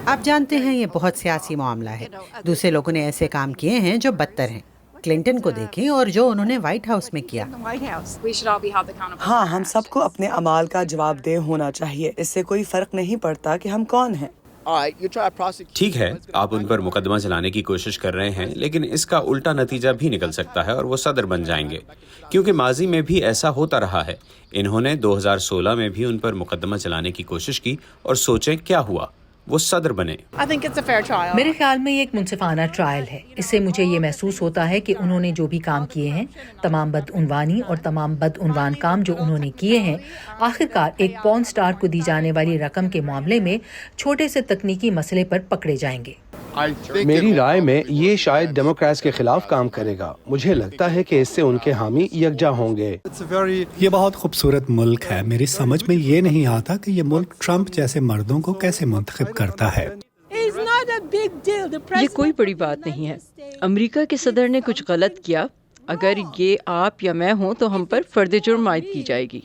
آپ جانتے ہیں یہ بہت سیاسی معاملہ ہے. دوسرے لوگوں نے ایسے کام کیے ہیں جو بدتر ہیں. کلنٹن کو دیکھیں اور جو انہوں نے وائٹ ہاؤس میں کیا. ہاں، ہم سب کو اپنے اعمال کا جواب دہ ہونا چاہیے. اس سے کوئی فرق نہیں پڑتا کہ ہم کون ہیں. ٹھیک ہے، آپ ان پر مقدمہ چلانے کی کوشش کر رہے ہیں، لیکن اس کا الٹا نتیجہ بھی نکل سکتا ہے اور وہ صدر بن جائیں گے، کیونکہ ماضی میں بھی ایسا ہوتا رہا ہے. انہوں نے 2016 میں بھی ان پر مقدمہ چلانے کی کوشش کی اور سوچیں کیا ہوا، وہ صدر بنے. میرے خیال میں یہ ایک منصفانہ ٹرائل ہے. اس سے مجھے یہ محسوس ہوتا ہے کہ انہوں نے جو بھی کام کیے ہیں، تمام بدعنوانی اور تمام بدعنوان کام جو انہوں نے کیے ہیں، آخرکار ایک پورن سٹار کو دی جانے والی رقم کے معاملے میں چھوٹے سے تکنیکی مسئلے پر پکڑے جائیں گے. میری رائے میں یہ شاید ڈیموکریٹس کے خلاف کام کرے گا. مجھے لگتا ہے کہ اس سے ان کے حامی یکجا ہوں گے. یہ بہت خوبصورت ملک ہے. میری سمجھ میں یہ نہیں آتا کہ یہ ملک ٹرمپ جیسے مردوں کو کیسے منتخب کرتا ہے. یہ کوئی بڑی بات نہیں ہے. امریکہ کے صدر نے کچھ غلط کیا. اگر یہ آپ یا میں ہوں تو ہم پر فرد جرم عائد کی جائے گی.